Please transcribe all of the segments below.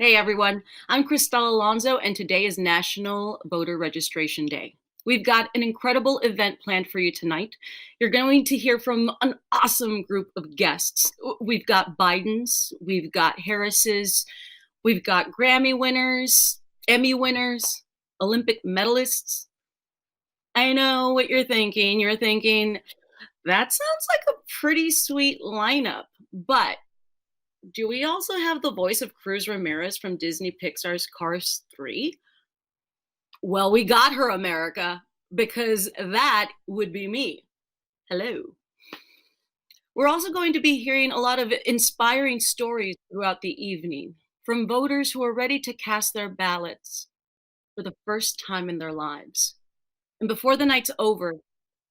Hey everyone, I'm CRISTELA ALONZO, and today is National Voter Registration Day. We've got an incredible event planned for you tonight. You're going to hear from an awesome group of guests. We've got Bidens, we've got Harris's, we've got Grammy winners, Emmy winners, Olympic medalists. I know what you're thinking. You're thinking, that sounds like a pretty sweet lineup, but do we also have the voice of Cruz Ramirez from Disney Pixar's Cars 3? Well, we got her, America, because that would be me. Hello. We're also going to be hearing a lot of inspiring stories throughout the evening from voters who are ready to cast their ballots for the first time in their lives. And before the night's over,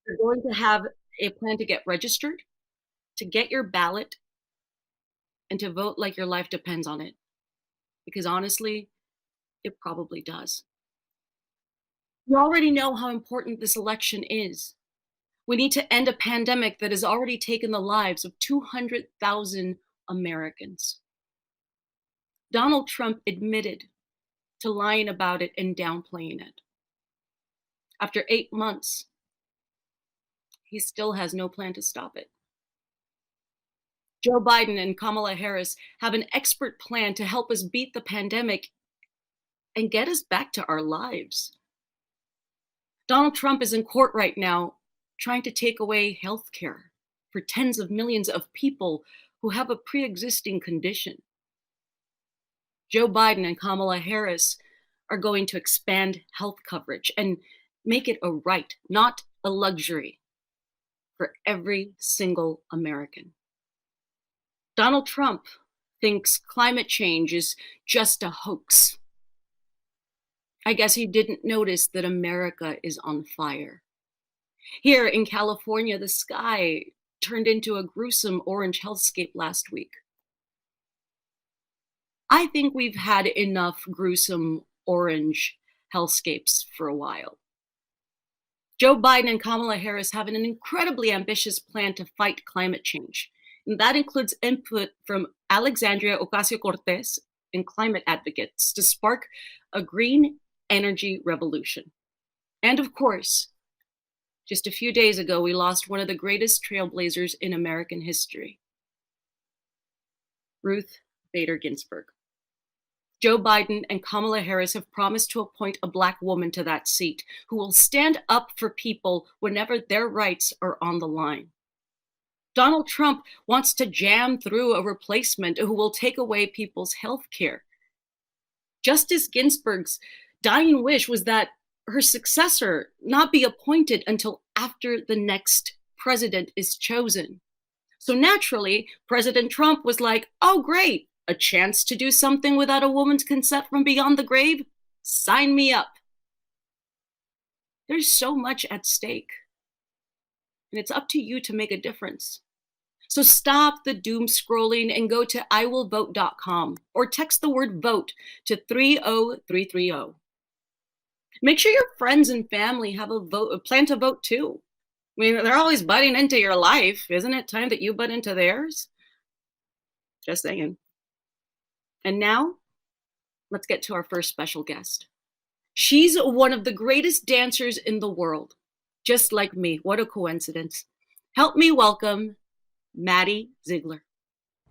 you're going to have a plan to get registered, to get your ballot, and to vote like your life depends on it. Because honestly, it probably does. You already know how important this election is. We need to end a pandemic that has already taken the lives of 200,000 Americans. Donald Trump admitted to lying about it and downplaying it. After 8 months, he still has no plan to stop it. Joe Biden and Kamala Harris have an expert plan to help us beat the pandemic and get us back to our lives. Donald Trump is in court right now trying to take away health care for tens of millions of people who have a pre-existing condition. Joe Biden and Kamala Harris are going to expand health coverage and make it a right, not a luxury, for every single American. Donald Trump thinks climate change is just a hoax. I guess he didn't notice that America is on fire. Here in California, the sky turned into a gruesome orange hellscape last week. I think we've had enough gruesome orange hellscapes for a while. Joe Biden and Kamala Harris have an incredibly ambitious plan to fight climate change. And that includes input from Alexandria Ocasio-Cortez and climate advocates to spark a green energy revolution. And of course, just a few days ago, we lost one of the greatest trailblazers in American history, Ruth Bader Ginsburg. Joe Biden and Kamala Harris have promised to appoint a Black woman to that seat who will stand up for people whenever their rights are on the line. Donald Trump wants to jam through a replacement who will take away people's health care. Justice Ginsburg's dying wish was that her successor not be appointed until after the next president is chosen. So naturally, President Trump was like, oh great, a chance to do something without a woman's consent from beyond the grave? Sign me up. There's so much at stake, and it's up to you to make a difference. So stop the doom scrolling and go to iwillvote.com or text the word vote to 30330. Make sure your friends and family have a plan to vote too. I mean, they're always butting into your life. Isn't it time that you butt into theirs? Just saying. And now, let's get to our first special guest. She's one of the greatest dancers in the world. Just like me. What a coincidence. Help me welcome Maddie Ziegler.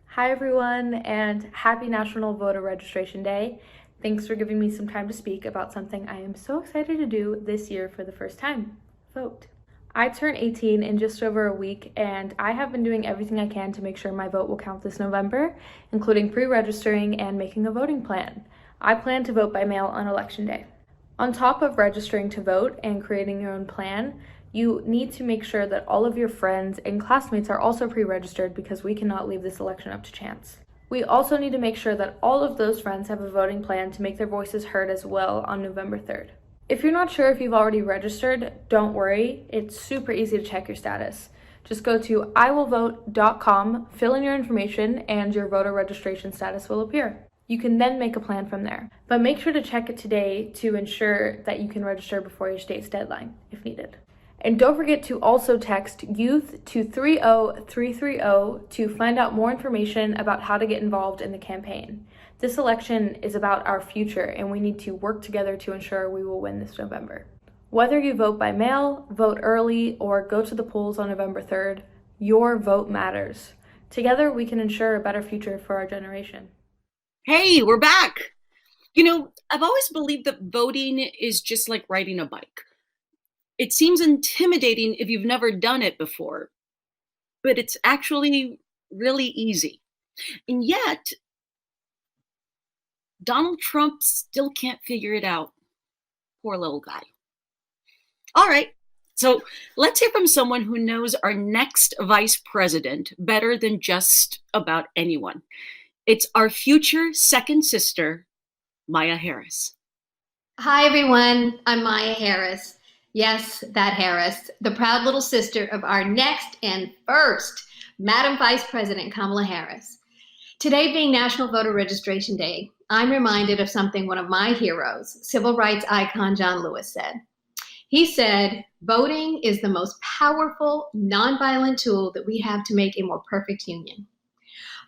Hi everyone, and happy National Voter Registration Day. Thanks for giving me some time to speak about something I am so excited to do this year for the first time, vote. I turn 18 in just over a week, and I have been doing everything I can to make sure my vote will count this November, including pre-registering and making a voting plan. I plan to vote by mail on Election Day. On top of registering to vote and creating your own plan, you need to make sure that all of your friends and classmates are also pre-registered because we cannot leave this election up to chance. We also need to make sure that all of those friends have a voting plan to make their voices heard as well on November 3rd. If you're not sure if you've already registered, don't worry, it's super easy to check your status. Just go to iwillvote.com, fill in your information, and your voter registration status will appear. You can then make a plan from there. But make sure to check it today to ensure that you can register before your state's deadline, if needed. And don't forget to also text YOUTH to 30330 to find out more information about how to get involved in the campaign. This election is about our future, and we need to work together to ensure we will win this November. Whether you vote by mail, vote early, or go to the polls on November 3rd, your vote matters. Together, we can ensure a better future for our generation. Hey, we're back. You know, I've always believed that voting is just like riding a bike. It seems intimidating if you've never done it before, but it's actually really easy. And yet, Donald Trump still can't figure it out. Poor little guy. All right, so let's hear from someone who knows our next vice president better than just about anyone. It's our future second sister, Maya Harris. Hi, everyone. I'm Maya Harris. Yes, that Harris, the proud little sister of our next and first Madam Vice President Kamala Harris. Today being National Voter Registration Day, I'm reminded of something one of my heroes, civil rights icon John Lewis, said. He said, voting is the most powerful, nonviolent tool that we have to make a more perfect union.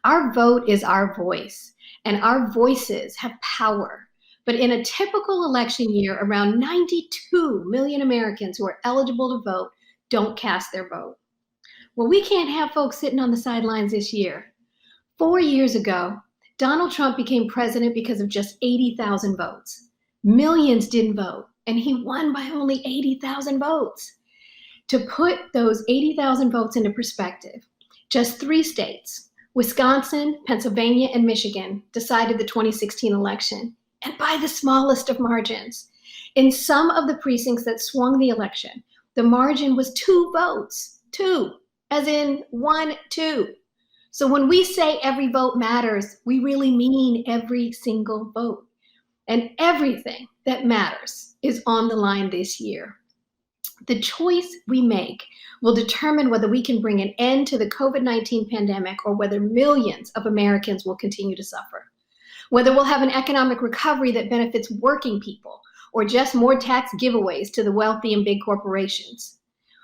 Our vote is our voice, and our voices have power. But in a typical election year, around 92 million Americans who are eligible to vote don't cast their vote. Well, we can't have folks sitting on the sidelines this year. 4 years ago, Donald Trump became president because of just 80,000 votes. Millions didn't vote, and he won by only 80,000 votes. To put those 80,000 votes into perspective, just 3 states, Wisconsin, Pennsylvania, and Michigan, decided the 2016 election, and by the smallest of margins. In some of the precincts that swung the election, the margin was 2 votes, 2, as in 1, 2. So when we say every vote matters, we really mean every single vote. And everything that matters is on the line this year. The choice we make will determine whether we can bring an end to the COVID-19 pandemic or whether millions of Americans will continue to suffer. Whether we'll have an economic recovery that benefits working people or just more tax giveaways to the wealthy and big corporations.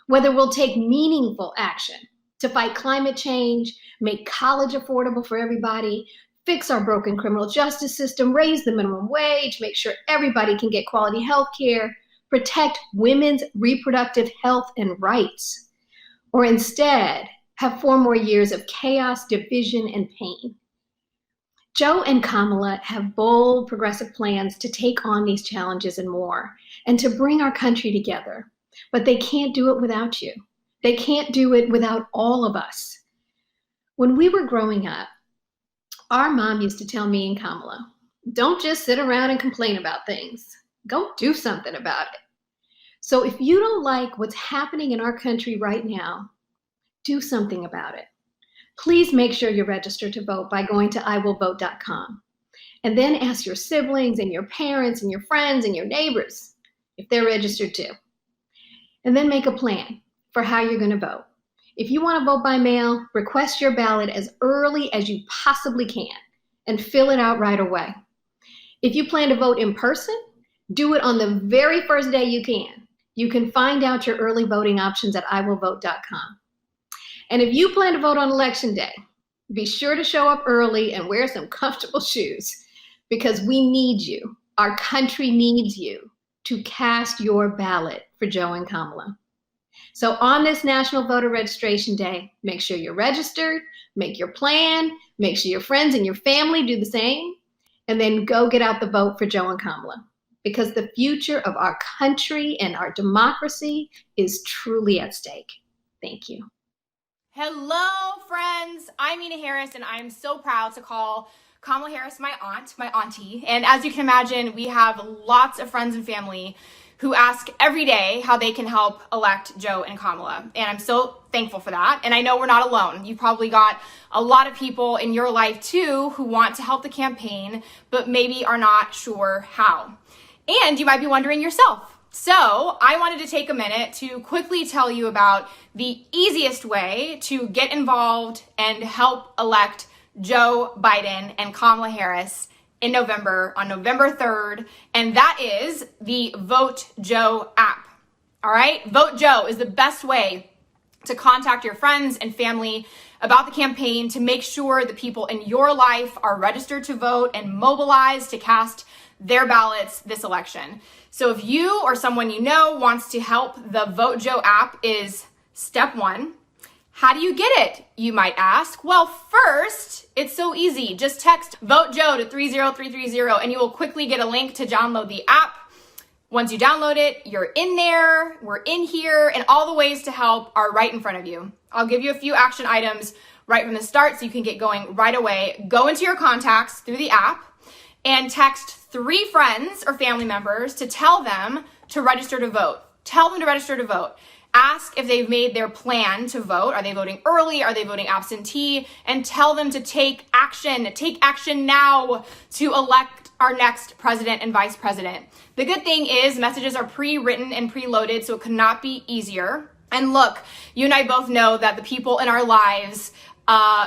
Whether we'll take meaningful action to fight climate change, make college affordable for everybody, fix our broken criminal justice system, raise the minimum wage, make sure everybody can get quality health care, protect women's reproductive health and rights, or instead have 4 more years of chaos, division, and pain. Joe and Kamala have bold, progressive plans to take on these challenges and more, and to bring our country together. But they can't do it without you. They can't do it without all of us. When we were growing up, our mom used to tell me and Kamala, don't just sit around and complain about things. Go do something about it. So if you don't like what's happening in our country right now, do something about it. Please make sure you're registered to vote by going to iwillvote.com. And then ask your siblings and your parents and your friends and your neighbors if they're registered too. And then make a plan for how you're going to vote. If you want to vote by mail, request your ballot as early as you possibly can and fill it out right away. If you plan to vote in person, do it on the very first day you can. You can find out your early voting options at iwillvote.com. And if you plan to vote on election day, be sure to show up early and wear some comfortable shoes because we need you. Our country needs you to cast your ballot for Joe and Kamala. So on this National Voter Registration Day, make sure you're registered, make your plan, make sure your friends and your family do the same, and then go get out the vote for Joe and Kamala. Because the future of our country and our democracy is truly at stake. Thank you. Hello, friends. I'm MEENA Harris, and I'm so proud to call Kamala Harris my aunt, my auntie. And as you can imagine, we have lots of friends and family who ask every day how they can help elect Joe and Kamala. And I'm so thankful for that. And I know we're not alone. You've probably got a lot of people in your life too who want to help the campaign, but maybe are not sure how. And you might be wondering yourself. So I wanted to take a minute to quickly tell you about the easiest way to get involved and help elect Joe Biden and Kamala Harris in November, on November 3rd, and that is the Vote Joe app. All right, Vote Joe is the best way to contact your friends and family about the campaign to make sure the people in your life are registered to vote and mobilized to cast their ballots this election. So if you or someone you know wants to help, the Vote Joe app is step one. How do you get it, you might ask? Well, first, it's so easy. Just text Vote Joe to 30330 and you will quickly get a link to download the app. Once you download it, you're in there, we're in here, and all the ways to help are right in front of you. I'll give you a few action items right from the start so you can get going right away. Go into your contacts through the app and text 3 friends or family members to tell them to register to vote. Tell them to register to vote. Ask if they've made their plan to vote. Are they voting early? Are they voting absentee? And tell them to take action. Take action now to elect our next president and vice president. The good thing is messages are pre-written and preloaded, so it could not be easier. And look, you and I both know that the people in our lives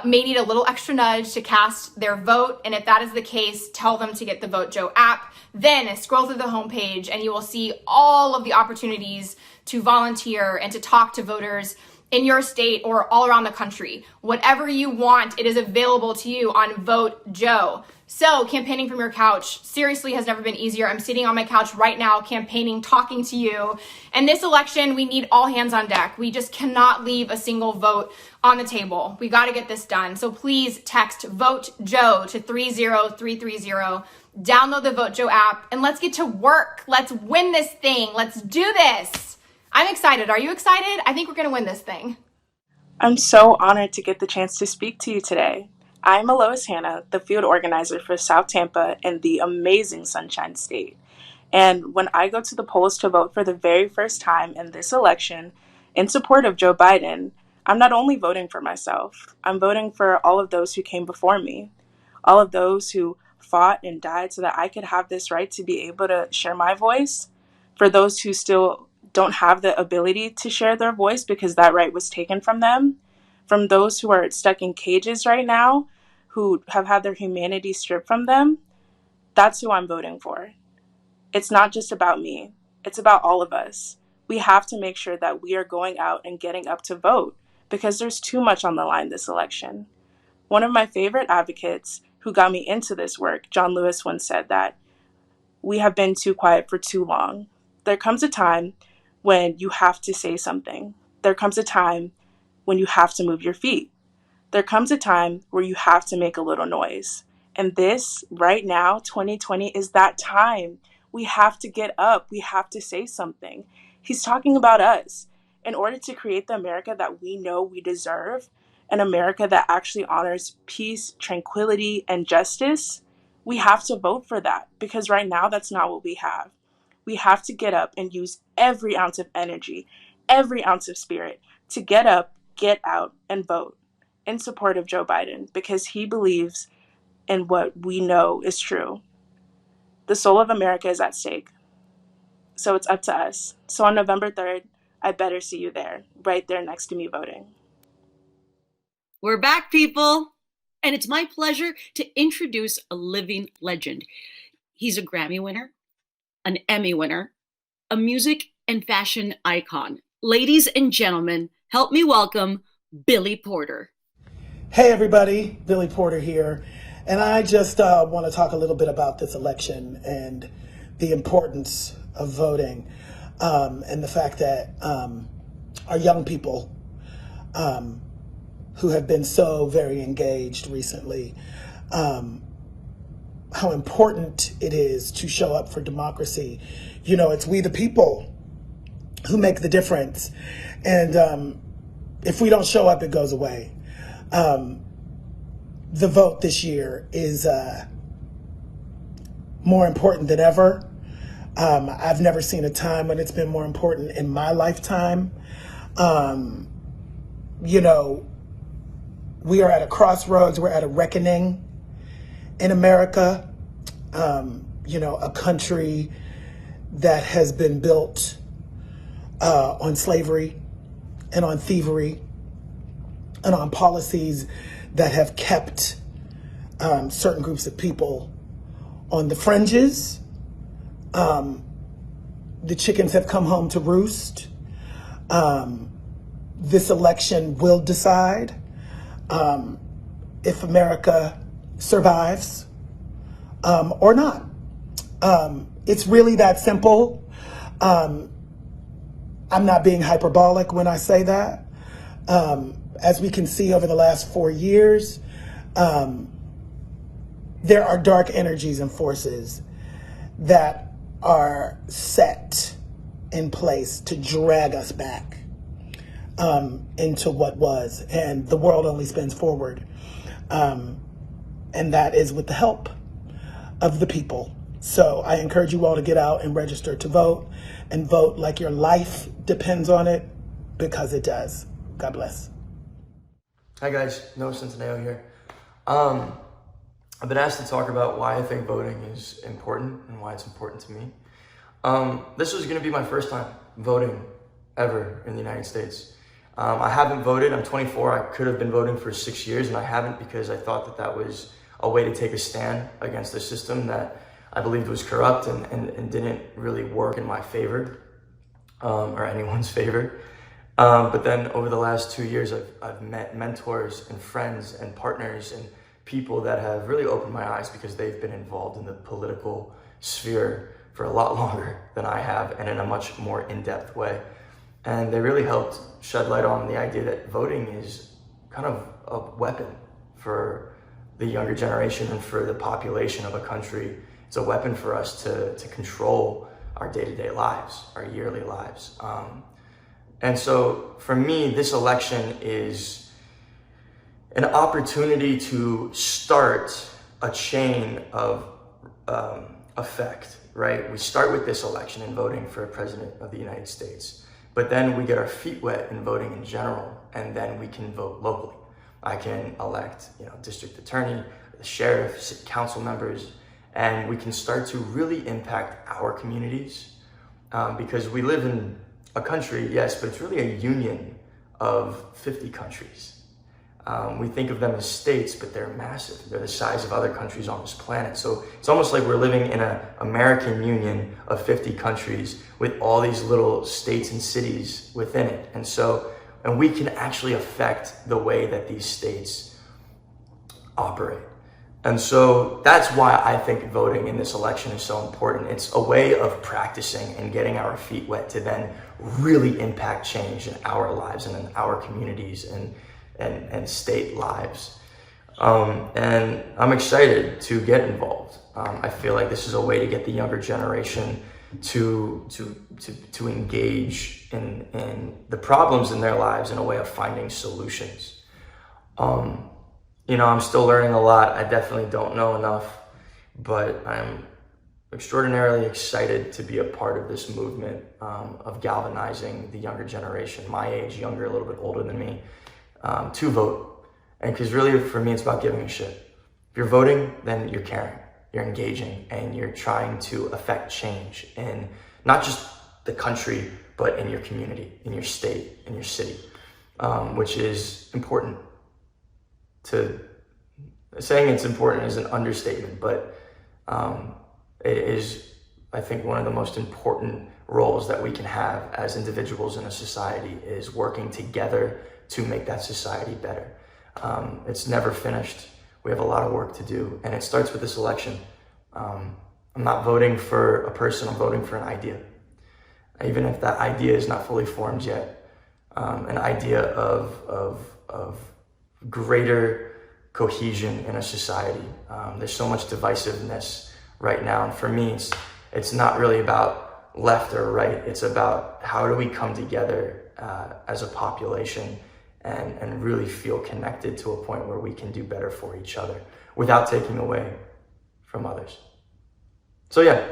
may need a little extra nudge to cast their vote. And if that is the case, tell them to get the Vote Joe app. Then scroll through the homepage and you will see all of the opportunities to volunteer and to talk to voters in your state or all around the country. Whatever you want, it is available to you on Vote Joe. So campaigning from your couch seriously has never been easier. I'm sitting on my couch right now campaigning, talking to you. And this election, we need all hands on deck. We just cannot leave a single vote on the table. We got to get this done. So please text Vote Joe to 30330. Download the Vote Joe app and let's get to work. Let's win this thing. Let's do this. I'm excited. Are you excited? I think we're going to win this thing. I'm so honored to get the chance to speak to you today. I'm ELOIS Hannah, the field organizer for South Tampa and the amazing Sunshine State. And when I go to the polls to vote for the very first time in this election in support of Joe Biden, I'm not only voting for myself, I'm voting for all of those who came before me, all of those who fought and died so that I could have this right to be able to share my voice, for those who still don't have the ability to share their voice because that right was taken from them, from those who are stuck in cages right now, who have had their humanity stripped from them. That's who I'm voting for. It's not just about me. It's about all of us. We have to make sure that we are going out and getting up to vote because there's too much on the line this election. One of my favorite advocates who got me into this work, John Lewis, once said that we have been too quiet for too long. There comes a time when you have to say something. There comes a time when you have to move your feet. There comes a time where you have to make a little noise. And this, right now, 2020, is that time. We have to get up. We have to say something. He's talking about us. In order to create the America that we know we deserve, an America that actually honors peace, tranquility, and justice, we have to vote for that because right now that's not what we have. We have to get up and use every ounce of energy, every ounce of spirit to get up, get out, and vote in support of Joe Biden because he believes in what we know is true. The soul of America is at stake. So it's up to us. So on November 3rd, I better see you there, right there next to me voting. We're back, people. And it's my pleasure to introduce a living legend. He's a Grammy winner, an Emmy winner, a music and fashion icon. Ladies and gentlemen, help me welcome Billy Porter. Hey everybody, Billy Porter here. And I just want to talk a little bit about this election and the importance of voting and the fact that our young people who have been so very engaged recently, how important it is to show up for democracy. You know, it's we the people who make the difference. And if we don't show up, it goes away. The vote this year is more important than ever. I've never seen a time when it's been more important in my lifetime. You know, we are at a crossroads, we're at a reckoning in America. You know, a country that has been built on slavery and on thievery and on policies that have kept certain groups of people on the fringes. The chickens have come home to roost. This election will decide if America survives or not. It's really that simple. I'm not being hyperbolic when I say that. As we can see over the last 4 years, there are dark energies and forces that are set in place to drag us back into what was, and the world only spins forward. And that is with the help of the people. So I encourage you all to get out and register to vote, and vote like your life depends on it, because it does. God bless. Hi guys, CENTINEO here. I've been asked to talk about why I think voting is important and why it's important to me. This was gonna be my first time voting ever in the United States. I haven't voted, I'm 24, I could have been voting for 6 years, and I haven't because I thought that that was a way to take a stand against a system that I believed was corrupt and didn't really work in my favor, or anyone's favor. But then over the last 2 years, I've met mentors and friends and partners and people that have really opened my eyes, because they've been involved in the political sphere for a lot longer than I have, and in a much more in-depth way. And they really helped shed light on the idea that voting is kind of a weapon for the younger generation and for the population of a country. It's a weapon for us to control our day-to-day lives, our yearly lives. And so for me, this election is an opportunity to start a chain of effect, right? We start with this election and voting for a president of the United States, but then we get our feet wet in voting in general, and then we can vote locally. I can elect, district attorney, the sheriff, city council members, and we can start to really impact our communities, because we live in a country, yes, but it's really a union of 50 countries. We think of them as states, but they're massive. They're the size of other countries on this planet. So it's almost like we're living in an American union of 50 countries with all these little states and cities within it. And we can actually affect the way that these states operate. And so that's why I think voting in this election is so important. It's a way of practicing and getting our feet wet to then really impact change in our lives and in our communities and state lives. And I'm excited to get involved. I feel like this is a way to get the younger generation to engage in the problems in their lives in a way of finding solutions. I'm still learning a lot. I definitely don't know enough, but I'm extraordinarily excited to be a part of this movement of galvanizing the younger generation, my age, younger, a little bit older than me, to vote. And because really for me, it's about giving a shit. If you're voting, then you're caring, you're engaging, and you're trying to affect change in not just the country, but in your community, in your state, in your city, which is important. Saying it's important is an understatement, but it is, I think, one of the most important roles that we can have as individuals in a society, is working together to make that society better. It's never finished. We have a lot of work to do, and it starts with this election. I'm not voting for a person, I'm voting for an idea. Even if that idea is not fully formed yet, an idea of greater cohesion in a society. There's so much divisiveness right now, and for me, it's not really about left or right. It's about how do we come together as a population and really feel connected to a point where we can do better for each other without taking away from others. So yeah,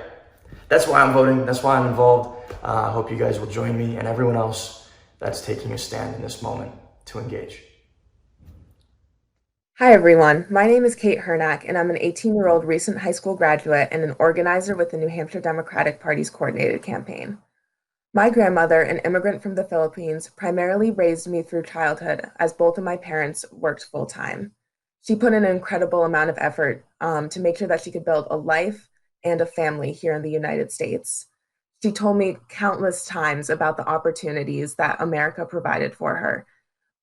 that's why I'm voting. That's why I'm involved. I hope you guys will join me and everyone else that's taking a stand in this moment to engage. Hi everyone, my name is Kate HIRNAK, and I'm an 18-year-old recent high school graduate and an organizer with the New Hampshire Democratic Party's coordinated campaign. My grandmother, an immigrant from the Philippines, primarily raised me through childhood as both of my parents worked full-time. She put in an incredible amount of effort to make sure that she could build a life and a family here in the United States. She told me countless times about the opportunities that America provided for her.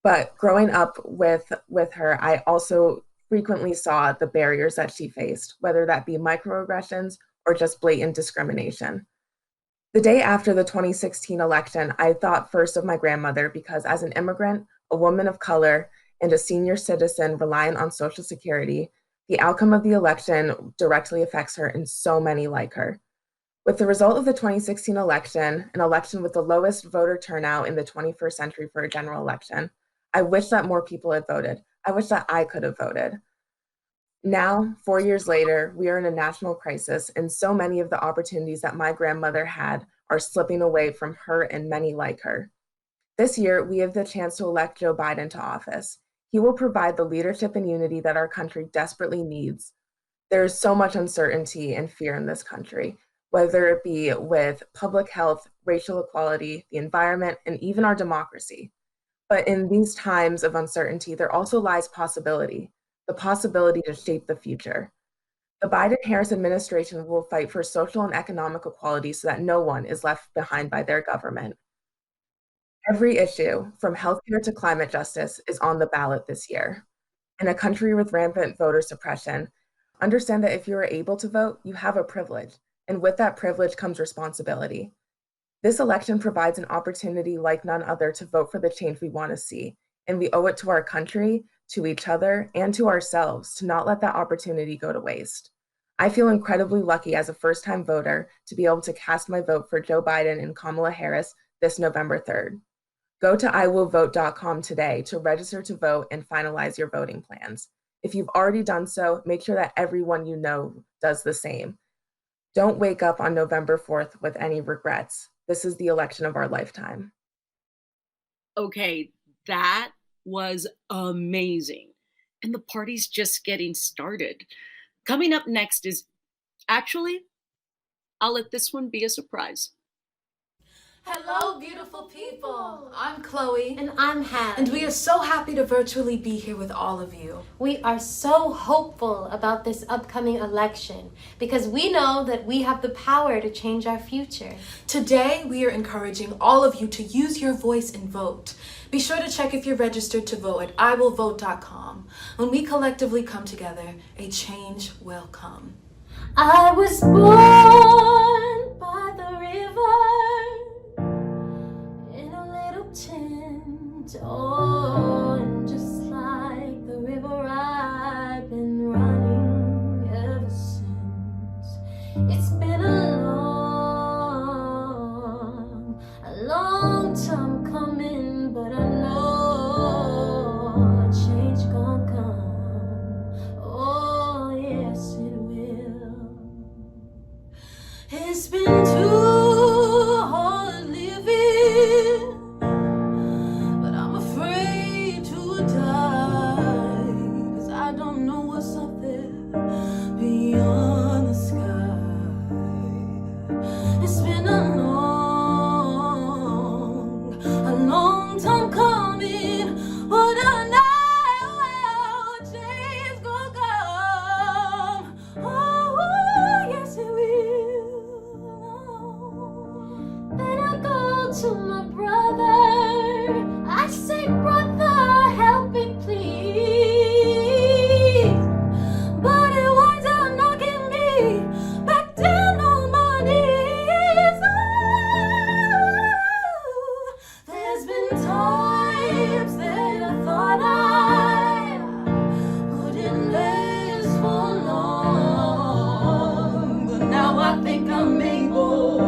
But growing up with her, I also frequently saw the barriers that she faced, whether that be microaggressions or just blatant discrimination. The day after the 2016 election, I thought first of my grandmother because as an immigrant, a woman of color, and a senior citizen reliant on Social Security, the outcome of the election directly affects her and so many like her. With the result of the 2016 election, an election with the lowest voter turnout in the 21st century for a general election, I wish that more people had voted. I wish that I could have voted. Now, 4 years later, we are in a national crisis, and so many of the opportunities that my grandmother had are slipping away from her and many like her. This year, we have the chance to elect Joe Biden to office. He will provide the leadership and unity that our country desperately needs. There is so much uncertainty and fear in this country, whether it be with public health, racial equality, the environment, and even our democracy. But in these times of uncertainty, there also lies possibility, the possibility to shape the future. The Biden-Harris administration will fight for social and economic equality so that no one is left behind by their government. Every issue, from healthcare to climate justice, is on the ballot this year. In a country with rampant voter suppression, understand that if you are able to vote, you have a privilege, and with that privilege comes responsibility. This election provides an opportunity like none other to vote for the change we want to see, and we owe it to our country, to each other, and to ourselves to not let that opportunity go to waste. I feel incredibly lucky as a first-time voter to be able to cast my vote for Joe Biden and Kamala Harris this November 3rd. Go to iwillvote.com today to register to vote and finalize your voting plans. If you've already done so, make sure that everyone you know does the same. Don't wake up on November 4th with any regrets. This is the election of our lifetime. Okay, that was amazing. And the party's just getting started. Coming up next is, actually, I'll let this one be a surprise. Hello, beautiful people. I'm Chloe. And I'm Halle. And we are so happy to virtually be here with all of you. We are so hopeful about this upcoming election because we know that we have the power to change our future. Today, we are encouraging all of you to use your voice and vote. Be sure to check if you're registered to vote at iwillvote.com. When we collectively come together, a change will come. I was born by the river in a little tent. Oh, and just like the river, I've been running ever since. It's been a long time coming, but I know change gonna come. Oh, yes, it will. It's been too hard living, but I'm afraid to die, 'cause I don't know what's up there beyond the sky. It's been a long time coming, but I know change gonna come. Oh, yes it will. Then I go to my brother, I say, brother, help me please. But it winds up knocking me back down on my knees. Oh, there's been times that I thought I wouldn't last for long, but now I think I'm able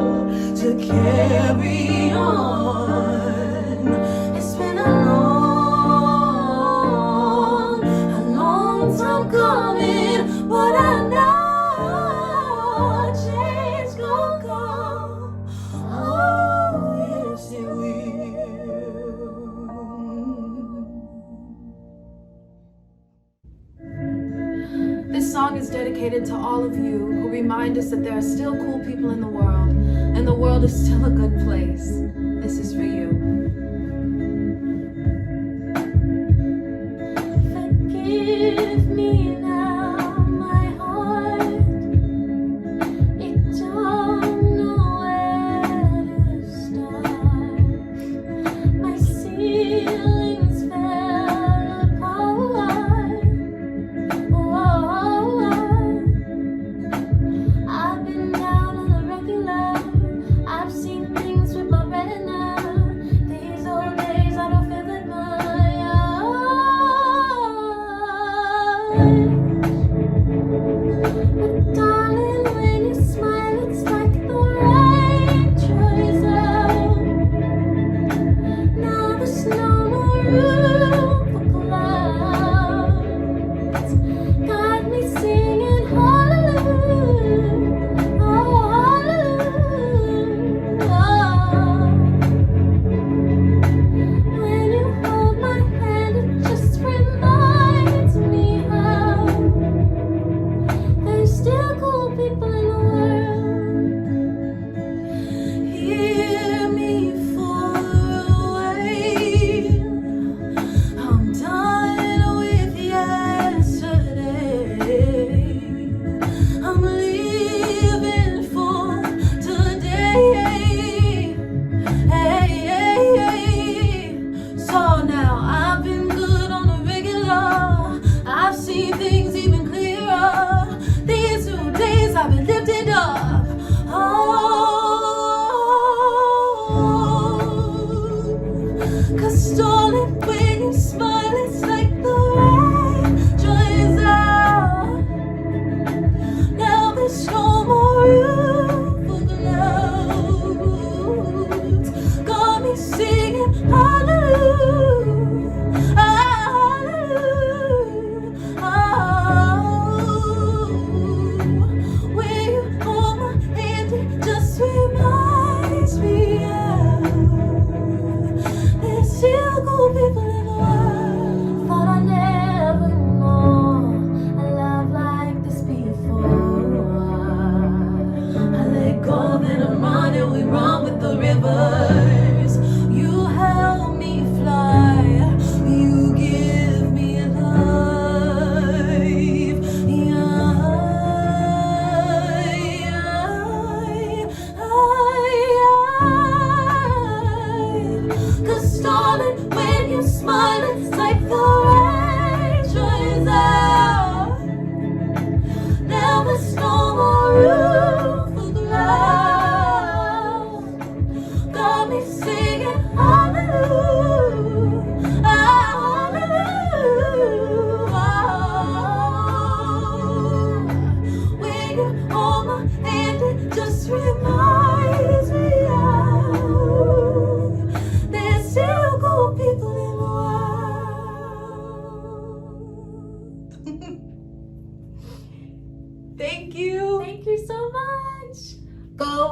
to carry on. It's been a long time coming, but I know change gonna come. Oh, yes it will. This song is dedicated to all of you who remind us that there are still cool people in the world, and the world is still a good place. This is for you. Forgive me now, my heart. It don't know where to start. My ceilings fell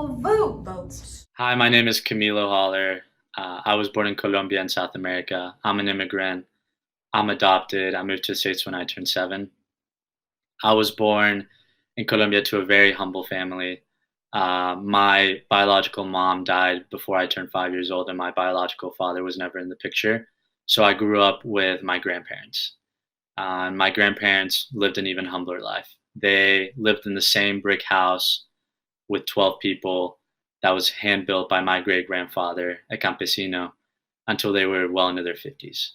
So vote, votes. Hi, my name is Camilo Haller. I was born in Colombia in South America. I'm an immigrant. I'm adopted. I moved to the States when I turned 7. I was born in Colombia to a very humble family. My biological mom died before I turned 5 years old, and my biological father was never in the picture. So I grew up with my grandparents. My grandparents lived an even humbler life. They lived in the same brick house with 12 people that was hand-built by my great-grandfather, a campesino, until they were well into their 50s.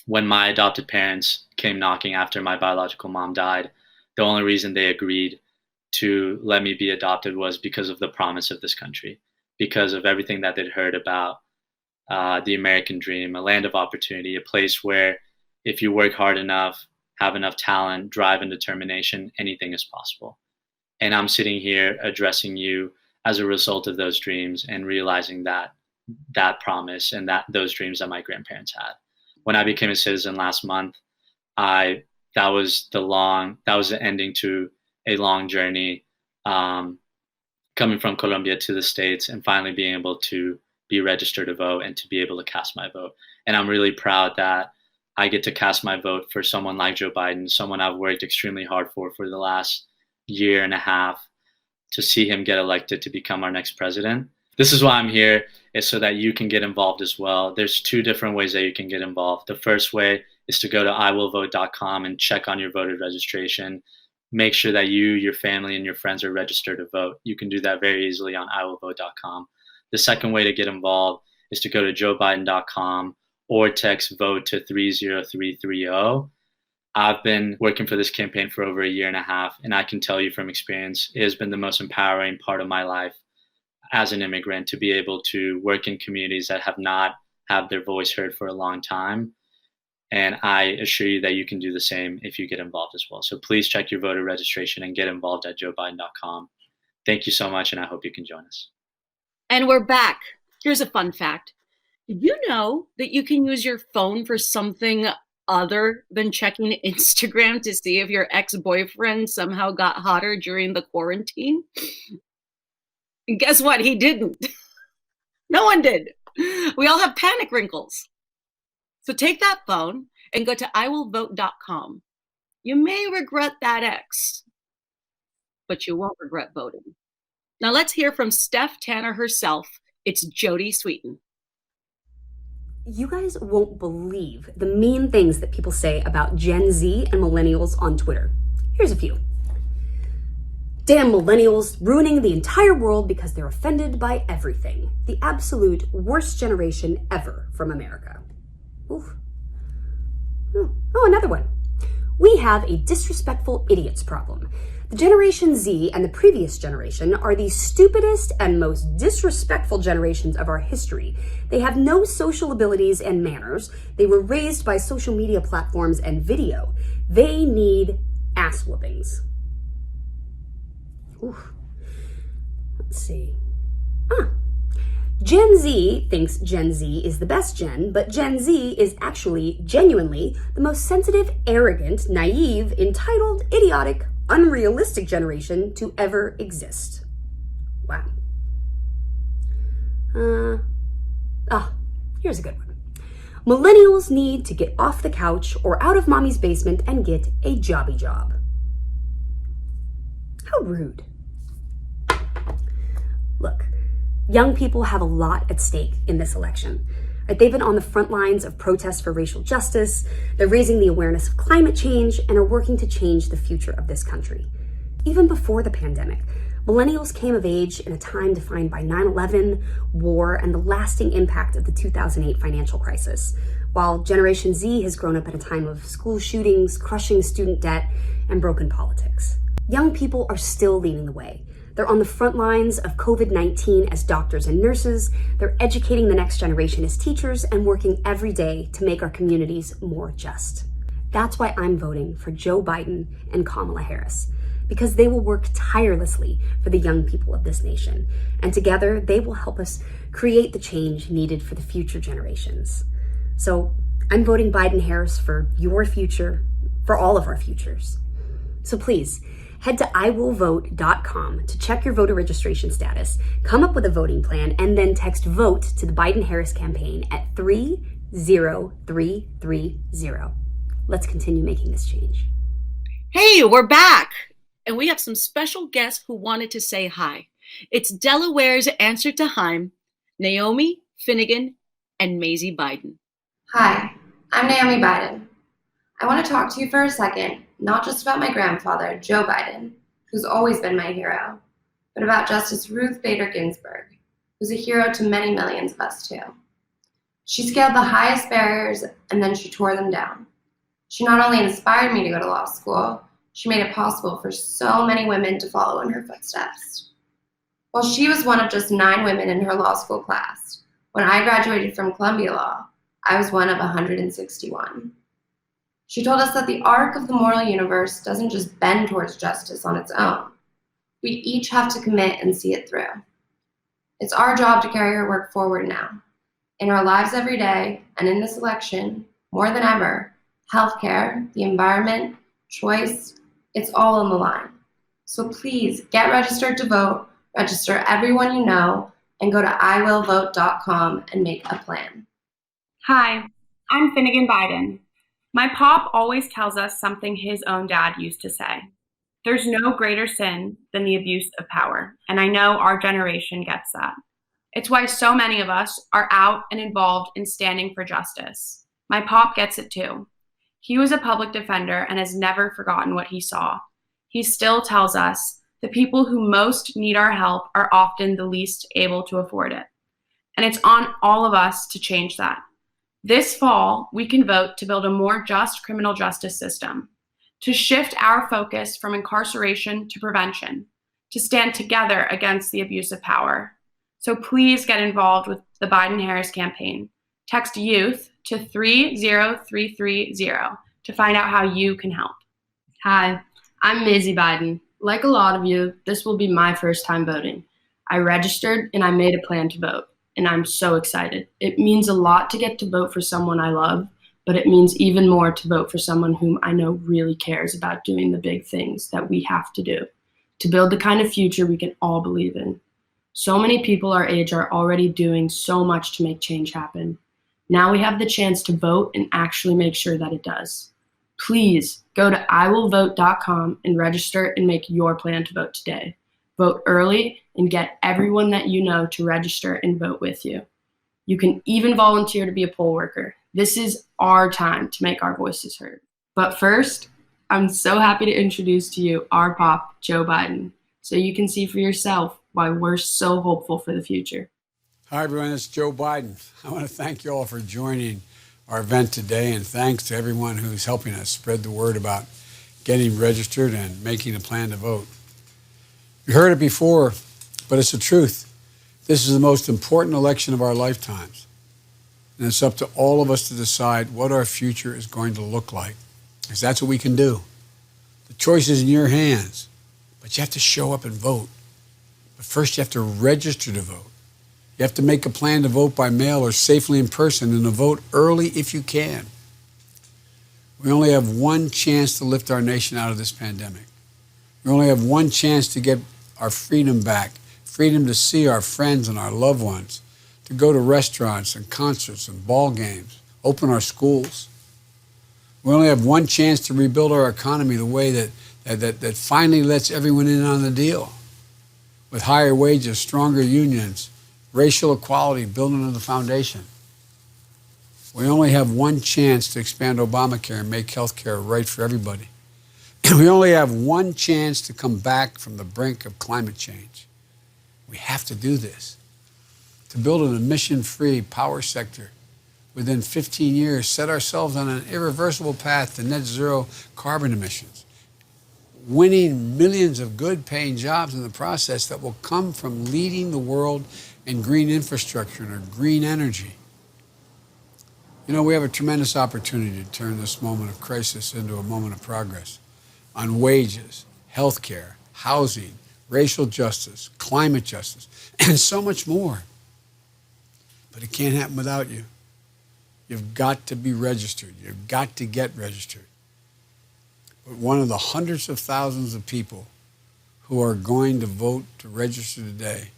When my adopted parents came knocking after my biological mom died, the only reason they agreed to let me be adopted was because of the promise of this country, because of everything that they'd heard about the American dream, a land of opportunity, a place where if you work hard enough, have enough talent, drive, and determination, anything is possible. And I'm sitting here addressing you as a result of those dreams and realizing that promise and those dreams that my grandparents had. When I became a citizen last month, that was the ending to a long journey, coming from Colombia to the States and finally being able to be registered to vote and to be able to cast my vote. And I'm really proud that I get to cast my vote for someone like Joe Biden, someone I've worked extremely hard for the last year and a half, to see him get elected to become our next president. This is why I'm here, is so that you can get involved as well. There's 2 different ways that you can get involved. The first way is to go to iwillvote.com and check on your voter registration. Make sure that you, your family, and your friends are registered to vote. You can do that very easily on iwillvote.com. The second way to get involved is to go to joebiden.com or text VOTE to 30330. I've been working for this campaign for over a year and a half, and I can tell you from experience, it has been the most empowering part of my life as an immigrant to be able to work in communities that have not had their voice heard for a long time. And I assure you that you can do the same if you get involved as well. So please check your voter registration and get involved at joebiden.com. Thank you so much, and I hope you can join us. And we're back. Here's a fun fact. Did you know that you can use your phone for something other than checking Instagram to see if your ex-boyfriend somehow got hotter during the quarantine? And guess what? He didn't. No one did. We all have panic wrinkles. So take that phone and go to iwillvote.com. You may regret that ex, but you won't regret voting. Now let's hear from Steph Tanner herself. It's JODIE SWEETIN. You guys won't believe the mean things that people say about Gen Z and millennials on Twitter. Here's a few. Damn millennials, ruining the entire world because they're offended by everything. The absolute worst generation ever from America. Oof. Oh, another one. We have a disrespectful idiots problem. The Generation Z and the previous generation are the stupidest and most disrespectful generations of our history. They have no social abilities and manners. They were raised by social media platforms and video. They need ass whoopings. Oof. Let's see. Gen Z thinks Gen Z is the best gen, but Gen Z is actually genuinely the most sensitive, arrogant, naive, entitled, idiotic, unrealistic generation to ever exist. Wow. Here's a good one. Millennials need to get off the couch or out of mommy's basement and get a jobby job. How rude. Look, young people have a lot at stake in this election. They've been on the front lines of protests for racial justice, they're raising the awareness of climate change, and are working to change the future of this country. Even before the pandemic, millennials came of age in a time defined by 9/11, war, and the lasting impact of the 2008 financial crisis, while Generation Z has grown up at a time of school shootings, crushing student debt, and broken politics. Young people are still leading the way. They're on the front lines of COVID-19 as doctors and nurses. They're educating the next generation as teachers and working every day to make our communities more just. That's why I'm voting for Joe Biden and Kamala Harris, because they will work tirelessly for the young people of this nation. And together, they will help us create the change needed for the future generations. So I'm voting Biden-Harris for your future, for all of our futures. So please, Head to iwillvote.com to check your voter registration status, come up with a voting plan, and then text VOTE to the Biden-Harris campaign at 30330. Let's continue making this change. Hey, we're back! And we have some special guests who wanted to say hi. It's Delaware's answer to Haim, Naomi, Finnegan, and MAISY Biden. Hi, I'm Naomi Biden. I want to talk to you for a second, not just about my grandfather, Joe Biden, who's always been my hero, but about Justice Ruth Bader Ginsburg, who's a hero to many millions of us too. She scaled the highest barriers and then she tore them down. She not only inspired me to go to law school, she made it possible for so many women to follow in her footsteps. While she was one of just 9 women in her law school class, when I graduated from Columbia Law, I was one of 161. She told us that the arc of the moral universe doesn't just bend towards justice on its own. We each have to commit and see it through. It's our job to carry her work forward now. In our lives every day, and in this election, more than ever, healthcare, the environment, choice, it's all on the line. So please get registered to vote, register everyone you know, and go to iwillvote.com and make a plan. Hi, I'm Finnegan Biden. My pop always tells us something his own dad used to say. There's no greater sin than the abuse of power, and I know our generation gets that. It's why so many of us are out and involved in standing for justice. My pop gets it too. He was a public defender and has never forgotten what he saw. He still tells us the people who most need our help are often the least able to afford it. And it's on all of us to change that. This fall, we can vote to build a more just criminal justice system, to shift our focus from incarceration to prevention, to stand together against the abuse of power. So please get involved with the Biden-Harris campaign. Text YOUTH to 30330 to find out how you can help. Hi, I'm MAISY Biden. Like a lot of you, this will be my first time voting. I registered and I made a plan to vote. And I'm so excited. It means a lot to get to vote for someone I love, but it means even more to vote for someone whom I know really cares about doing the big things that we have to do to build the kind of future we can all believe in. So many people our age are already doing so much to make change happen. Now we have the chance to vote and actually make sure that it does. Please go to iwillvote.com and register and make your plan to vote today. Vote early and get everyone that you know to register and vote with you. You can even volunteer to be a poll worker. This is our time to make our voices heard. But first, I'm so happy to introduce to you our pop, Joe Biden, so you can see for yourself why we're so hopeful for the future. Hi, everyone. It's Joe Biden. I want to thank you all for joining our event today, and thanks to everyone who's helping us spread the word about getting registered and making a plan to vote. You heard it before, but it's the truth. This is the most important election of our lifetimes. And it's up to all of us to decide what our future is going to look like, because that's what we can do. The choice is in your hands, but you have to show up and vote. But first you have to register to vote. You have to make a plan to vote by mail or safely in person, and to vote early if you can. We only have one chance to lift our nation out of this pandemic. We only have one chance to get our freedom back, freedom to see our friends and our loved ones, to go to restaurants and concerts and ball games, open our schools. We only have one chance to rebuild our economy the way that finally lets everyone in on the deal, with higher wages, stronger unions, racial equality built into the foundation. We only have one chance to expand Obamacare and make health care right for everybody. We only have one chance to come back from the brink of climate change. We have to do this. To build an emission-free power sector within 15 years, set ourselves on an irreversible path to net zero carbon emissions, winning millions of good-paying jobs in the process that will come from leading the world in green infrastructure and green energy. You know, we have a tremendous opportunity to turn this moment of crisis into a moment of progress on wages, healthcare, housing, racial justice, climate justice, and so much more. But it can't happen without you. You've got to be registered. You've got to get registered. But one of the hundreds of thousands of people who are going to vote to register today.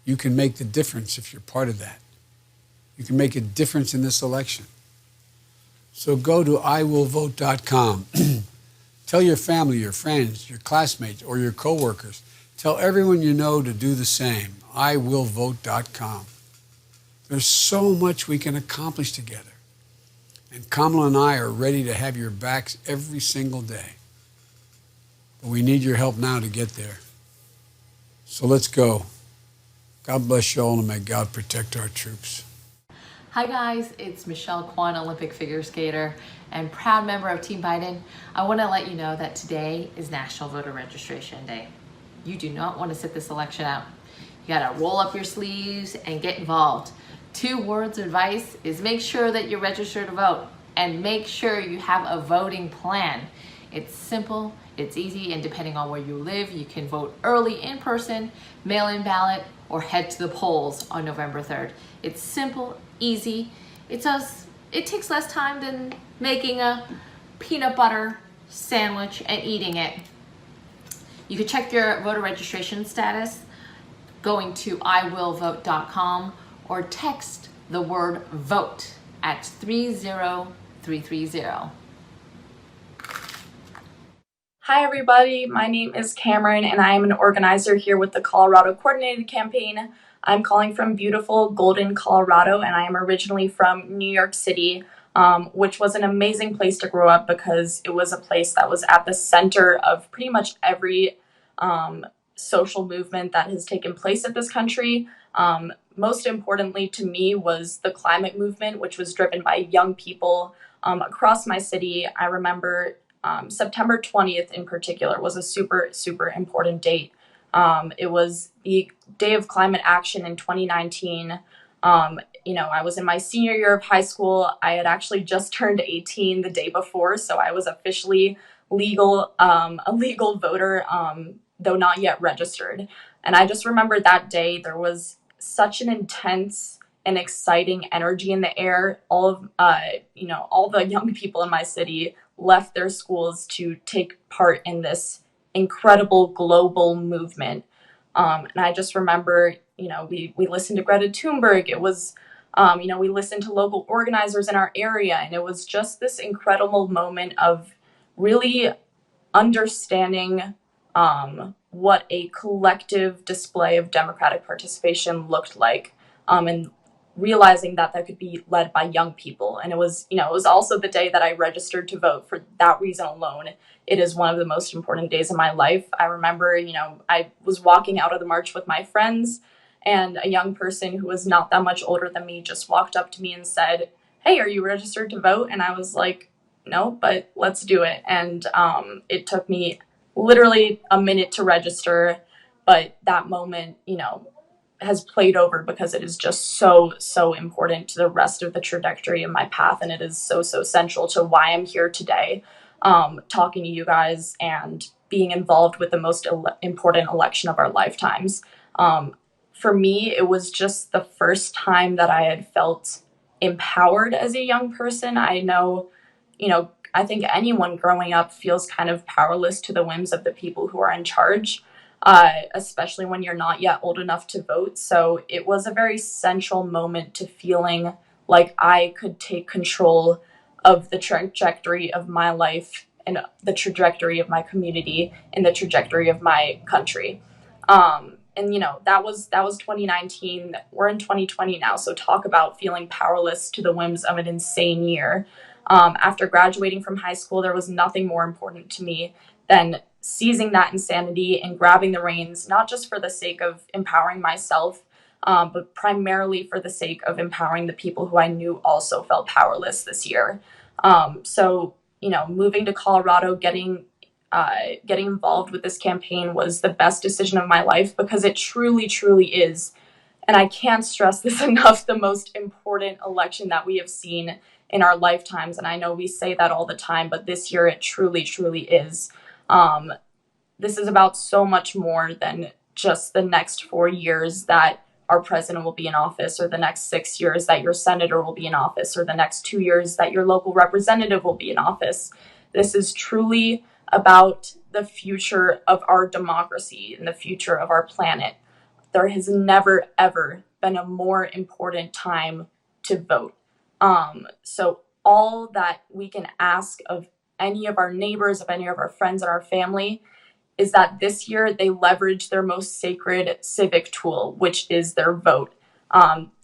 You can make the difference if you're part of that. You can make a difference in this election. So go to iwillvote.com. Tell your family, your friends, your classmates, or your coworkers. Tell everyone you know to do the same. iwillvote.com. There's so much we can accomplish together. And Kamala and I are ready to have your backs every single day. But we need your help now to get there. So let's go. God bless you all, and may God protect our troops. Hi guys, it's Michelle KWAN, Olympic figure skater and proud member of Team Biden. I want to let you know that today is National Voter Registration Day. You do not want to sit this election out. You got to roll up your sleeves and get involved. 2 words of advice is make sure that you're registered to vote and make sure you have a voting plan. It's simple, it's easy, and depending on where you live, you can vote early in person, mail-in ballot, or head to the polls on November 3rd. It's simple, easy. It takes less time than making a peanut butter sandwich and eating it. You can check your voter registration status going to iwillvote.com or text the word VOTE at 30330. Hi everybody, my name is Cameron and I am an organizer here with the Colorado Coordinated Campaign. I'm calling from beautiful Golden, Colorado, and I am originally from New York City, which was an amazing place to grow up because it was a place that was at the center of pretty much every social movement that has taken place in this country. Most importantly to me was the climate movement, which was driven by young people across my city. I remember September 20th in particular was a super, super important date. It was the day of climate action in 2019. I was in my senior year of high school. I had actually just turned 18 the day before, so I was officially a legal voter, though not yet registered. And I just remember that day there was such an intense and exciting energy in the air. All the young people in my city left their schools to take part in this incredible global movement. And I just remember, we listened to Greta Thunberg. It was, we listened to local organizers in our area, and it was just this incredible moment of really understanding what a collective display of democratic participation looked like, and realizing that that could be led by young people. And it was also the day that I registered to vote. For that reason alone, it is one of the most important days of my life. I remember, I was walking out of the march with my friends, and a young person who was not that much older than me just walked up to me and said, "Hey, are you registered to vote?" And I was like, "No, but let's do it." And it took me literally a minute to register, but that moment, has played over because it is just so, so important to the rest of the trajectory of my path. And it is so, so central to why I'm here today, talking to you guys and being involved with the most important election of our lifetimes. For me, it was just the first time that I had felt empowered as a young person. I know, I think anyone growing up feels kind of powerless to the whims of the people who are in charge, especially when you're not yet old enough to vote. So it was a very central moment to feeling like I could take control of the trajectory of my life and the trajectory of my community and the trajectory of my country. That was 2019. We're in 2020 now. So talk about feeling powerless to the whims of an insane year. After graduating from high school, there was nothing more important to me than seizing that insanity and grabbing the reins, not just for the sake of empowering myself, but primarily for the sake of empowering the people who I knew also felt powerless this year. Moving to Colorado, getting involved with this campaign was the best decision of my life because it truly, truly is, and I can't stress this enough, the most important election that we have seen in our lifetimes. And I know we say that all the time, but this year it truly, truly is. This is about so much more than just the next 4 years that our president will be in office, or the next 6 years that your senator will be in office, or the next 2 years that your local representative will be in office. This is truly about the future of our democracy and the future of our planet. There has never, ever been a more important time to vote. So all that we can ask of any of our neighbors, of any of our friends and our family, is that this year they leverage their most sacred civic tool, which is their vote.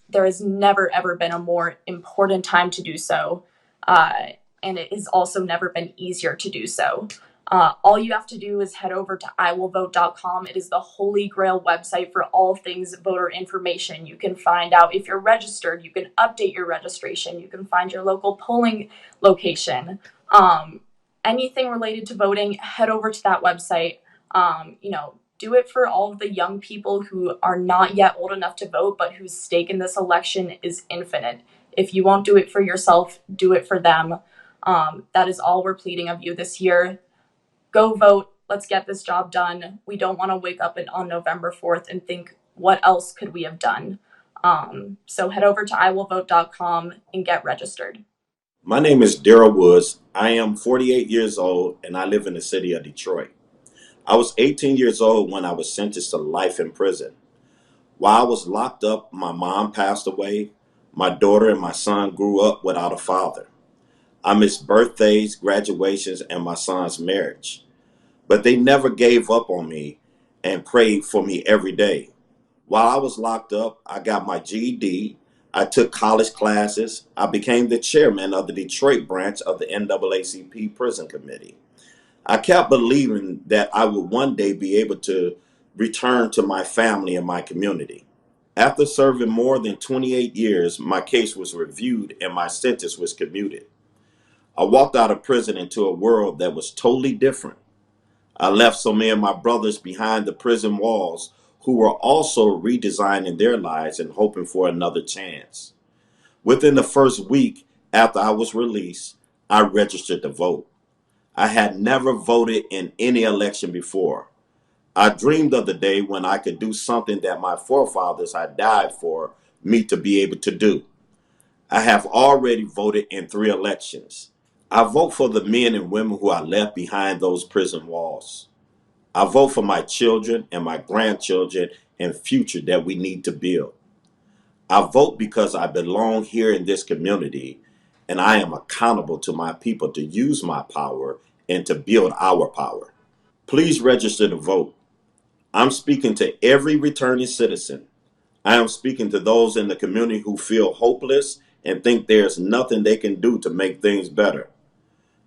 There has never, ever been a more important time to do so. And it has also never been easier to do so. All you have to do is head over to iwillvote.com. It is the holy grail website for all things voter information. You can find out if you're registered. You can update your registration. You can find your local polling location. Anything related to voting, head over to that website. Do it for all of the young people who are not yet old enough to vote, but whose stake in this election is infinite. If you won't do it for yourself, do it for them. That is all we're pleading of you this year. Go vote. Let's get this job done. We don't want to wake up on November 4th and think, what else could we have done? So head over to iwillvote.com and get registered. My name is Darryl Woods. I am 48 years old and I live in the city of Detroit. I was 18 years old when I was sentenced to life in prison. While I was locked up, my mom passed away. My daughter and my son grew up without a father. I missed birthdays, graduations, and my son's marriage. But they never gave up on me and prayed for me every day. While I was locked up, I got my GED. I took college classes. I became the chairman of the Detroit branch of the NAACP Prison Committee. I kept believing that I would one day be able to return to my family and my community. After serving more than 28 years, my case was reviewed and my sentence was commuted. I walked out of prison into a world that was totally different. I left so many of my brothers behind the prison walls who were also redesigning their lives and hoping for another chance. Within the first week after I was released, I registered to vote. I had never voted in any election before. I dreamed of the day when I could do something that my forefathers had died for me to be able to do. I have already voted in 3 elections. I vote for the men and women who are left behind those prison walls. I vote for my children and my grandchildren and future that we need to build. I vote because I belong here in this community and I am accountable to my people to use my power and to build our power. Please register to vote. I'm speaking to every returning citizen. I am speaking to those in the community who feel hopeless and think there's nothing they can do to make things better.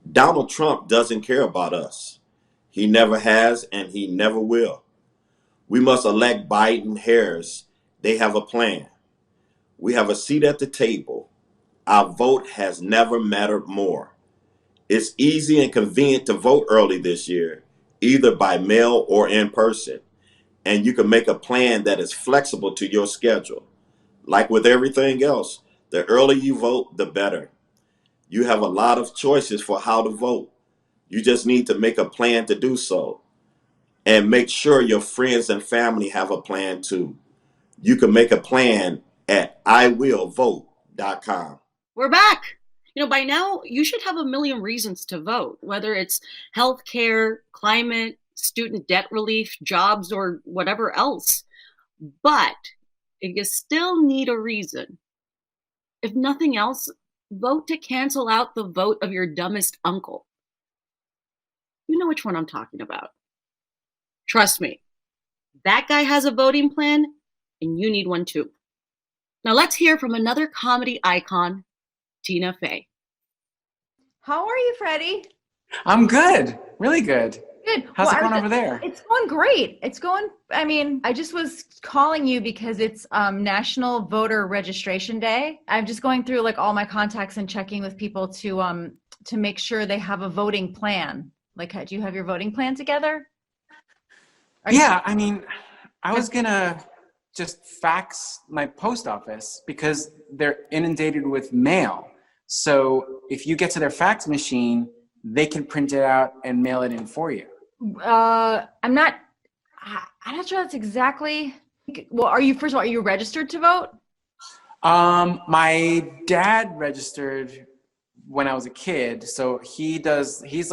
Donald Trump doesn't care about us. He never has and he never will. We must elect Biden, Harris. They have a plan. We have a seat at the table. Our vote has never mattered more. It's easy and convenient to vote early this year, either by mail or in person. And you can make a plan that is flexible to your schedule. Like with everything else, the earlier you vote, the better. You have a lot of choices for how to vote. You just need to make a plan to do so. And make sure your friends and family have a plan too. You can make a plan at iwillvote.com. We're back. By now, you should have a million reasons to vote, whether it's healthcare, climate, student debt relief, jobs, or whatever else. But if you still need a reason, if nothing else, vote to cancel out the vote of your dumbest uncle. You know which one I'm talking about. Trust me, that guy has a voting plan, and you need one too. Now let's hear from another comedy icon, Tina Fey. How are you, Freddie? I'm good. Really good. Good. How's it going over there? It's going great. I just was calling you because it's National Voter Registration Day. I'm just going through all my contacts and checking with people to make sure they have a voting plan. Do you have your voting plan together? I was gonna just fax my post office because they're inundated with mail. So if you get to their fax machine, they can print it out and mail it in for you. I'm not sure that's exactly. Well, are you registered to vote? My dad registered when I was a kid, so he's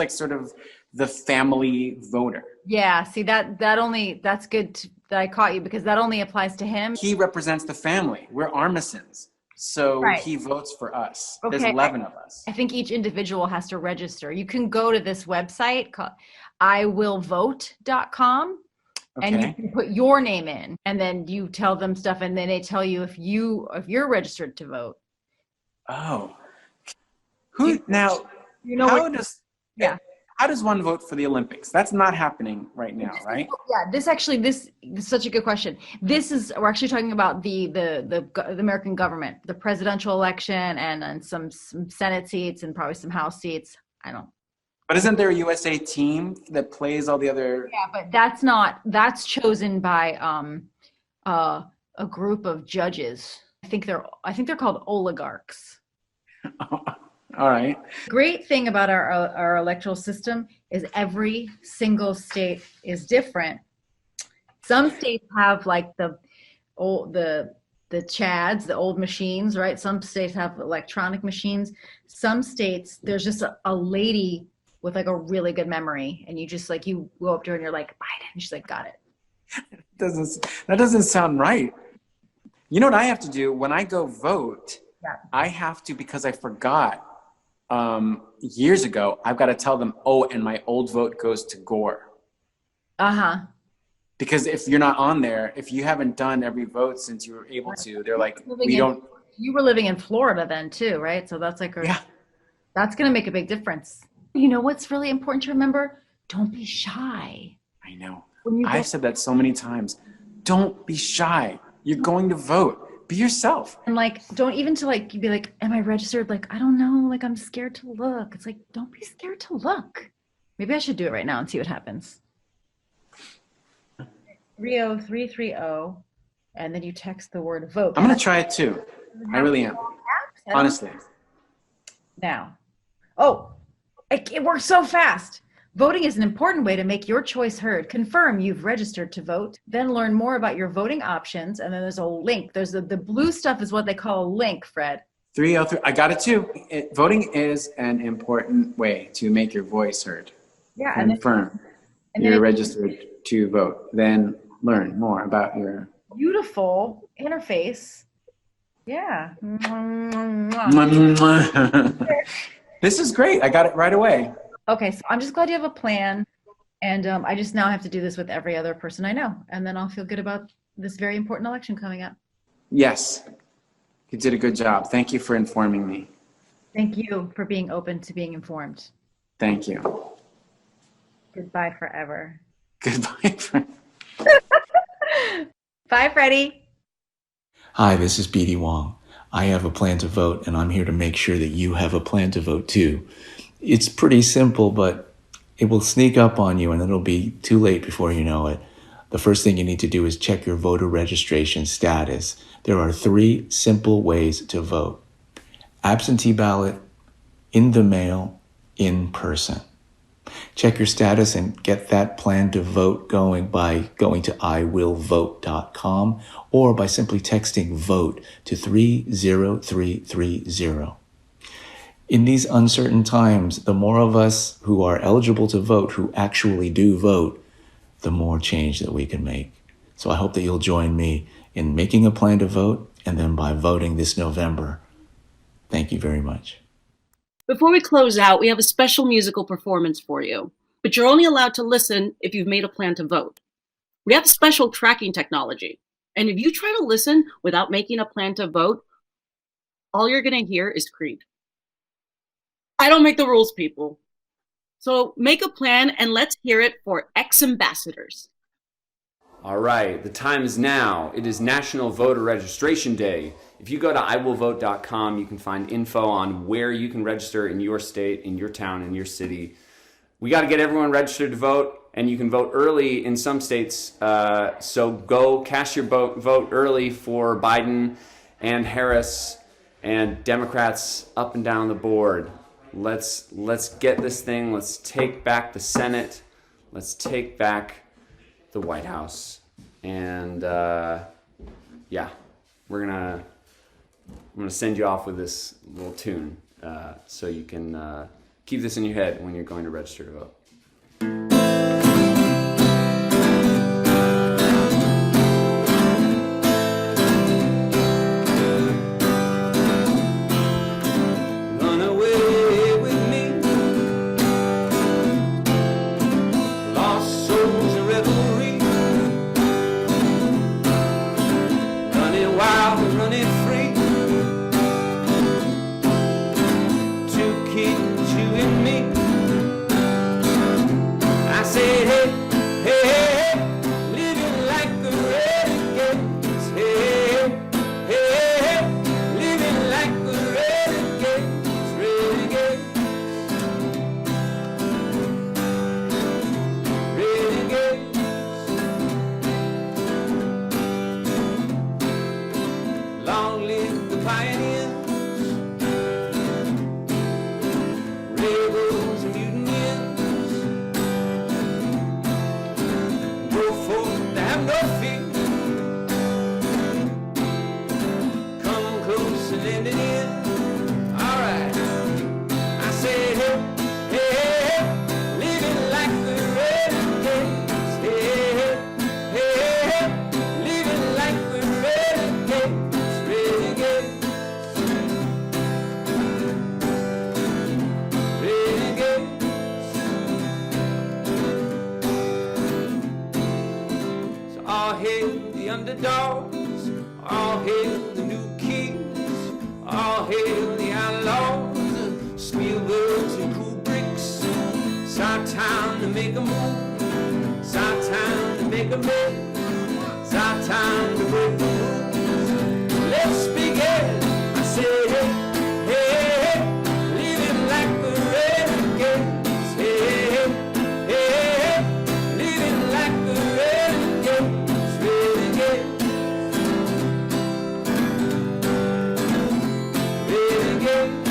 sort of the family voter. Yeah, see that's good that I caught you, because that only applies to him. He represents the family. We're Armisons. So Right. he votes for us. Okay. There's 11 of us. I think each individual has to register. You can go to this website called iwillvote.com and you Okay. can put your name in, and then you tell them stuff, and then they tell you if you're registered to vote. Oh. How does one vote for the Olympics? That's not happening right now, right? Yeah, this is such a good question. We're actually talking about the American government, the presidential election, and some Senate seats and probably some House seats. I don't. But isn't there a USA team that plays all the other? Yeah, but that's chosen by a group of judges. I think they're called oligarchs. All right. Great thing about our electoral system is every single state is different. Some states have like the chads, the old machines, right? Some states have electronic machines. Some states, there's just a lady with like a really good memory, and you just like, you go up to her and you're like, Biden, and she's like, got it. That doesn't sound right. You know what I have to do when I go vote? Yeah. I have to, because I forgot years ago, I've got to tell them, oh, and my old vote goes to Gore. Uh-huh. Because if you're not on there, if you haven't done every vote since you were able to, they're like, You were living in Florida then too, right? So that's like, that's going to make a big difference. You know what's really important to remember? Don't be shy. I know. I've said that so many times. Don't be shy. You're going to vote. Be yourself. And like, don't even be like, am I registered? Like, I don't know. Like, I'm scared to look. It's like, don't be scared to look. Maybe I should do it right now and see what happens. 30330, and then you text the word vote. I'm going to try it too. I really am. Honestly. Now. Oh, it works so fast. Voting is an important way to make your choice heard. Confirm you've registered to vote, then learn more about your voting options, and then there's a link. There's the blue stuff is what they call a link, Fred. 303, I got it too. Voting is an important way to make your voice heard. Yeah. Confirm you're registered to vote, then learn more about your beautiful interface. Yeah. This is great. I got it right away. Okay, so I'm just glad you have a plan, and I just now have to do this with every other person I know, and then I'll feel good about this very important election coming up. Yes, you did a good job. Thank you for informing me. Thank you for being open to being informed. Thank you. Goodbye forever. Goodbye, friend. Bye, Freddie. Hi, this is BD Wong. I have a plan to vote, and I'm here to make sure that you have a plan to vote too. It's pretty simple, but it will sneak up on you and it'll be too late before you know it. The first thing you need to do is check your voter registration status. There are 3 simple ways to vote: absentee ballot, in the mail, in person. Check your status and get that plan to vote going by going to iwillvote.com or by simply texting VOTE to 30330. In these uncertain times, the more of us who are eligible to vote, who actually do vote, the more change that we can make. So I hope that you'll join me in making a plan to vote and then by voting this November. Thank you very much. Before we close out, we have a special musical performance for you, but you're only allowed to listen if you've made a plan to vote. We have special tracking technology, and if you try to listen without making a plan to vote, all you're going to hear is Creed. I don't make the rules, people. So make a plan and let's hear it for ex-ambassadors. All right, the time is now. It is National Voter Registration Day. If you go to iwillvote.com, you can find info on where you can register in your state, in your town, in your city. We got to get everyone registered to vote, and you can vote early in some states. So go cast your vote early for Biden and Harris and Democrats up and down the board. Let's get this thing. Let's take back the Senate. Let's take back the White House. And yeah, I'm gonna send you off with this little tune so you can keep this in your head when you're going to register to vote. laws. All hail the new kings, all hail the outlaws. Spielbergs and Kubricks, it's our time to make a move. It's our time to make a move. It's our time to break the rules. Let's begin. I say, hey, hey, hey, living like the renegades. Hey, hey, hey, hey, living like the renegades. Renegades. Renegades.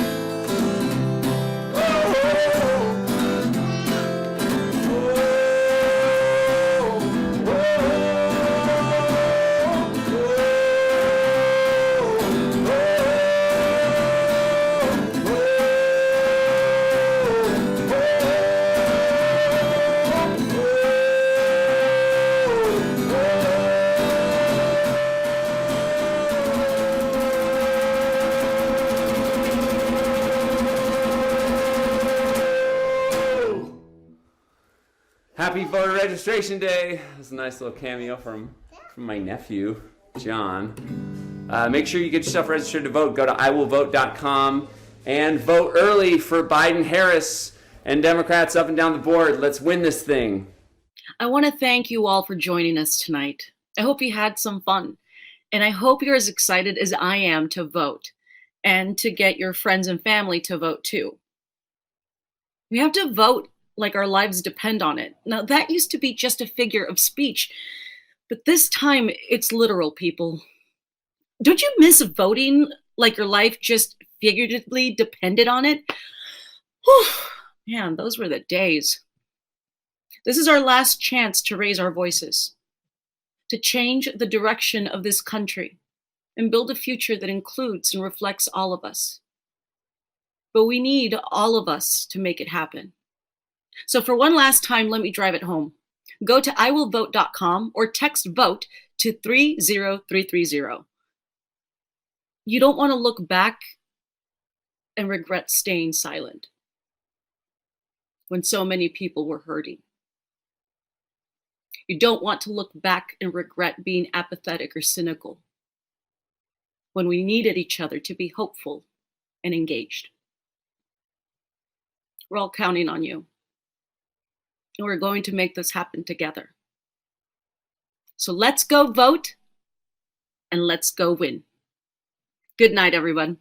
Happy voter registration day. That's a nice little cameo from my nephew, John. Make sure you get yourself registered to vote. Go to iwillvote.com and vote early for Biden, Harris, and Democrats up and down the board. Let's win this thing. I want to thank you all for joining us tonight. I hope you had some fun, and I hope you're as excited as I am to vote and to get your friends and family to vote too. We have to vote like our lives depend on it. Now, that used to be just a figure of speech, but this time it's literal, people. Don't you miss voting like your life just figuratively depended on it? Whew, man, those were the days. This is our last chance to raise our voices, to change the direction of this country and build a future that includes and reflects all of us. But we need all of us to make it happen. So for one last time, let me drive it home. Go to iwillvote.com or text VOTE to 30330. You don't want to look back and regret staying silent when so many people were hurting. You don't want to look back and regret being apathetic or cynical when we needed each other to be hopeful and engaged. We're all counting on you. And we're going to make this happen together. So let's go vote and let's go win. Good night, everyone.